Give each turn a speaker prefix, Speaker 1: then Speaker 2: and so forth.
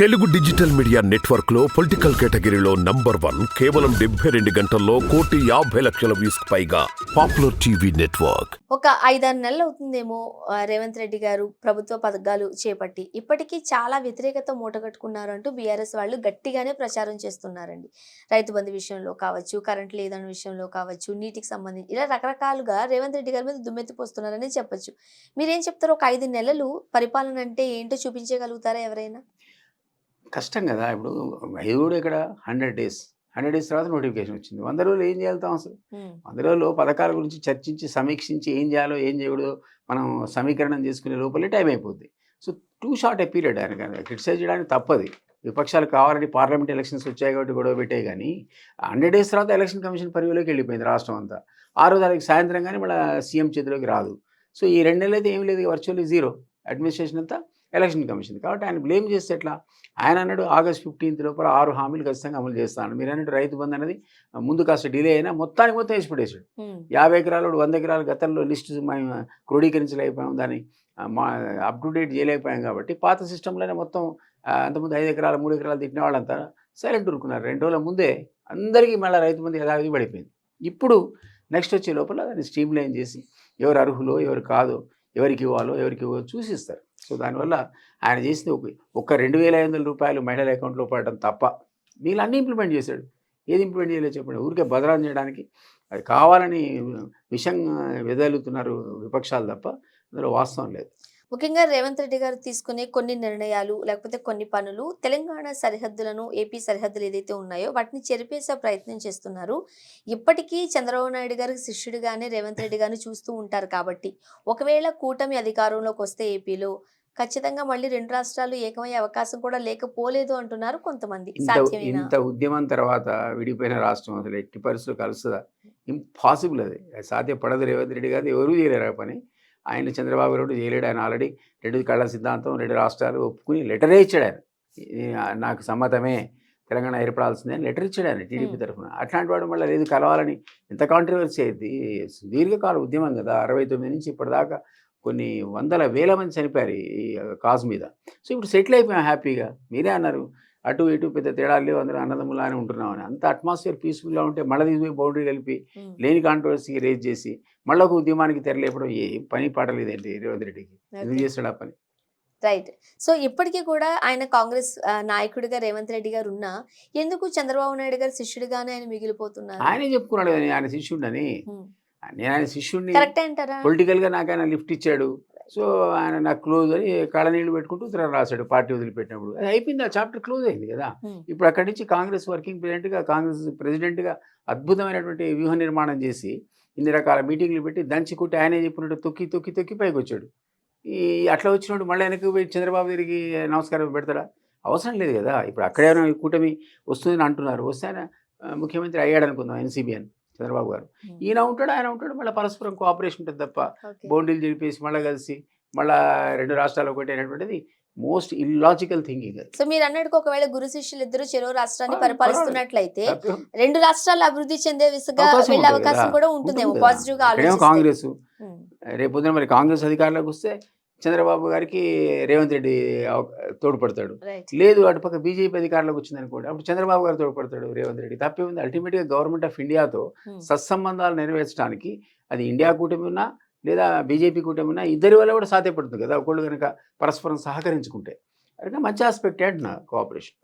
Speaker 1: Telugu digital media network లో political కేటగిరీలో number 1 కేవలం 72 గంటల్లో 1,50,00,000 వ్యూస్ పైగా పాపులర్ టీవీ నెట్వర్క్.
Speaker 2: ఒక 5-6 నెలలు అవుతుందేమో రేవంత్ రెడ్డి గారు ప్రభుత్వ పథకాలు చేపట్టి ఇప్పటికీ చాలా వ్యతిరేకత మూటగట్టుకున్నారు అంటూ బీఆర్ఎస్ వాళ్ళు గట్టిగానే ప్రచారం చేస్తున్నారండి. రైతు బంధు విషయంలో కావచ్చు, కరెంట్ లేదన్న విషయంలో కావచ్చు, నీటికి సంబంధించి ఇలా రకరకాలుగా రేవంత్ రెడ్డి గారి మీద దుమ్మెత్తిపోస్తున్నారని చెప్పొచ్చు. మీరేం చెప్తారు? ఒక 5 నెలలు పరిపాలన అంటే ఏంటో చూపించగలుగుతారా ఎవరైనా?
Speaker 3: కష్టం కదా! ఇప్పుడు ఇది కూడా ఇక్కడ 100 డేస్. 100 డేస్ తర్వాత నోటిఫికేషన్ వచ్చింది. 100 రోజులు ఏం చేయాలుతాం అసలు? 100 రోజుల్లో పథకాల గురించి చర్చించి, సమీక్షించి ఏం చేయాలో, ఏం చేయకూడదో మనం సమీకరణం చేసుకునే లోపలే టైం అయిపోద్ది. So two shot a period ఆయన క్రిటిసైజ్ చేయడానికి తప్పది. విపక్షాలు కావాలని పార్లమెంట్ ఎలక్షన్స్ వచ్చాయి కాబట్టి గొడవ పెట్టాయి కానీ 100 డేస్ తర్వాత ఎలక్షన్ కమిషన్ పరిధిలోకి వెళ్ళిపోయింది రాష్ట్రం అంతా. 6వ తారీఖు సాయంత్రం కానీ మళ్ళీ సీఎం చేతిలోకి రాదు. సో ఈ 2 నెలలు అయితే ఏం లేదు, వర్చువల్లీ జీరో. అడ్మినిస్ట్రేషన్ అంతా ఎలక్షన్ కమిషన్. కాబట్టి ఆయన బ్లేమ్ చేస్తే ఎట్లా? ఆయన అన్నాడు ఆగస్ట్ 15 లోపల 6 హామీలు ఖచ్చితంగా అమలు చేస్తాను. మీరు అన్నట్టు రైతు బంధు అనేది ముందు కాస్త డిలే అయినా మొత్తం వేసి పడేసాడు. 50 ఎకరాలు 100 ఎకరాలు గతంలో లిస్టు మేము క్రోడీకరించలేకపోయాం, దాన్ని అప్ టు డేట్ చేయలేకపోయాం. కాబట్టి పాత సిస్టంలోనే మొత్తం అంతకుముందు 5 ఎకరాలు 3 ఎకరాలు తిట్టిన వాళ్ళంతా సైలెంట్ ఊరుకున్నారు. 2 రోజుల ముందే అందరికీ మళ్ళీ రైతు బంధు యథావిధి పడిపోయింది. ఇప్పుడు నెక్స్ట్ వచ్చే లోపల దాన్ని స్ట్రీమ్ లైన్ చేసి ఎవరు అర్హులో ఎవరు కాదో, ఎవరికి ఇవ్వాలో ఎవరికి ఇవ్వాలో చూసిస్తారు. సో దానివల్ల ఆయన చేసింది ఒక 2,500 రూపాయలు మహిళల అకౌంట్లో పడడం తప్ప వీళ్ళు అన్నీ ఇంప్లిమెంట్ చేశాడు. ఏది ఇంప్లిమెంట్ చేయలేదు చెప్పండి? ఊరికే బదనాలు చేయడానికి అది కావాలని విషం వెదలుతున్నారు విపక్షాలు తప్ప అందులో వాస్తవం లేదు.
Speaker 2: ముఖ్యంగా రేవంత్ రెడ్డి గారు తీసుకునే కొన్ని నిర్ణయాలు లేకపోతే కొన్ని పనులు తెలంగాణ సరిహద్దులను, ఏపీ సరిహద్దులు ఏదైతే ఉన్నాయో వాటిని చెరిపేసే ప్రయత్నం చేస్తున్నారు. ఇప్పటికీ చంద్రబాబు నాయుడు గారికి శిష్యుడిగానే రేవంత్ రెడ్డి గారిని చూస్తూ ఉంటారు. కాబట్టి ఒకవేళ కూటమి అధికారంలోకి వస్తే ఏపీలో ఖచ్చితంగా మళ్ళీ 2 రాష్ట్రాలు ఏకమయ్యే అవకాశం కూడా లేకపోలేదు అంటున్నారు కొంతమంది.
Speaker 3: ఇంత ఉద్యమం తర్వాత విడిపోయిన రాష్ట్రం అసలు ఎట్టి పరిస్థితులు కలుస్తుందా? ఇంపాసిబుల్. అది సాధ్యపడదు. రేవంత్ రెడ్డి గారు ఎవరూ చేయలేరు ఆ పని. ఆయన చంద్రబాబు నాయుడు చేయలేడు. ఆయన ఆల్రెడీ 2 కళ్ళ సిద్ధాంతం 2 రాష్ట్రాలు ఒప్పుకుని లెటరే ఇచ్చాడు. ఆయన నాకు సమ్మతమే, తెలంగాణ ఏర్పడాల్సిందే అని లెటర్ ఇచ్చాడు ఆయన టీడీపీ తరఫున. అట్లాంటి వాడు మళ్ళీ లేదు కలవాలని ఎంత కాంట్రవర్సీ అయింది. దీర్ఘకాల ఉద్యమం కదా. 69 నుంచి ఇప్పటిదాకా కొన్ని వందల వేల మంది చనిపోయారు ఈ కాజ్ మీద. సో ఇప్పుడు సెటిల్ అయిపోయాం హ్యాపీగా. మీరే అన్నారు అటు ఇటు పెద్ద తేడాలు లేవు, అందరూ అన్నదమ్ములానే ఉంటున్నామని. అంత అట్మాస్ఫియర్ పీస్ఫుల్గా ఉంటే మళ్ళీ తీసుకుపోయి బౌండరీ కలిపి లేని కాంట్రవర్సీకి రేజ్ చేసి మళ్ళీ ఒక ఉద్యమానికి తెరలేపడం ఏం పని పాటలేదండి రేవంత్ రెడ్డికి. ఎందుకు చేస్తాడు ఆ పని?
Speaker 2: రైట్. సో ఇప్పటికీ కూడా ఆయన కాంగ్రెస్ నాయకుడిగా రేవంత్ రెడ్డి గారు ఉన్నా ఎందుకు చంద్రబాబు నాయుడు గారు శిష్యుడిగానే ఆయన మిగిలిపోతున్నారు?
Speaker 3: ఆయనే చెప్పుకున్నాడు కదా ఆయన శిష్యుడని. నేను ఆయన శిష్యుడిని,
Speaker 2: కరెక్ట్ అంటారా?
Speaker 3: పొలిటికల్గా నాకు ఆయన లిఫ్ట్ ఇచ్చాడు. సో ఆయన నాకు క్లోజ్ అని కళ్ళనీళ్ళు పెట్టుకుంటూ ఉత్తరం రాశాడు పార్టీ వదిలిపెట్టినప్పుడు. అది అయిపోయింది, ఆ చాప్టర్ క్లోజ్ అయింది కదా. ఇప్పుడు అక్కడి నుంచి కాంగ్రెస్ వర్కింగ్ ప్రెసిడెంట్గా, కాంగ్రెస్ ప్రెసిడెంట్గా అద్భుతమైనటువంటి వ్యూహ నిర్మాణం చేసి ఇన్ని రకాల మీటింగ్లు పెట్టి దంచి కొట్టి ఆయనే చెప్పినట్టు తొక్కి తొక్కి తొక్కి పైకి వచ్చాడు. ఈ అట్లా వచ్చినప్పుడు మళ్ళీ వెనక్కి పోయి చంద్రబాబు గారికి నమస్కారం పెడతాడా? అవసరం లేదు కదా. ఇప్పుడు అక్కడే కూటమి వస్తుందని అంటున్నారు. వస్తే ఆయన ముఖ్యమంత్రి అయ్యాడు అనుకుందాం, ఎన్సీబీ అని చంద్రబాబు గారు. ఈయన ఉంటాడు ఆయన ఉంటాడు, మళ్ళీ పరస్పరం కోఆపరేషన్ ఉంటుంది తప్ప బౌండరీలు జరిపేసి మళ్ళీ కలిసి మళ్ళీ 2 రాష్ట్రాలు ఒకటి అనేటువంటిది మోస్ట్ ఇల్లాజికల్ థింకింగ్.
Speaker 2: సో మీరు అన్నట్టుగా ఒకవేళ గురు శిష్యులు ఇద్దరు చెరో రాష్ట్రాన్ని పరిపాలిస్తున్నట్లయితే 2 రాష్ట్రాలు అభివృద్ధి చెందే దిశగా వెళ్ళే అవకాశం కూడా ఉంటుందేమో. పాజిటివ్ గా
Speaker 3: కాంగ్రెస్ రేపు పొద్దున మరి కాంగ్రెస్ అధికారంలోకి వస్తే చంద్రబాబు గారికి రేవంత్ రెడ్డి తోడ్పడతాడు. లేదు అటుపక్క బీజేపీ అధికారంలోకి వచ్చింది అనుకోండి, అప్పుడు చంద్రబాబు గారు తోడ్పడతాడు రేవంత్ రెడ్డి. తప్పే ఉంది. అల్టిమేట్గా గవర్నమెంట్ ఆఫ్ ఇండియాతో సత్సంబంధాలు నెరవేర్చడానికి అది ఇండియా కూటమి ఉన్నా లేదా బీజేపీ కూటమి ఉన్నా ఇద్దరి వల్ల కూడా సాధ్యపడుతుంది కదా, ఒకళ్ళు కనుక పరస్పరం సహకరించుకుంటే. అదే మంచి ఆస్పెక్ట్ అంటున్నా కోఆపరేషన్.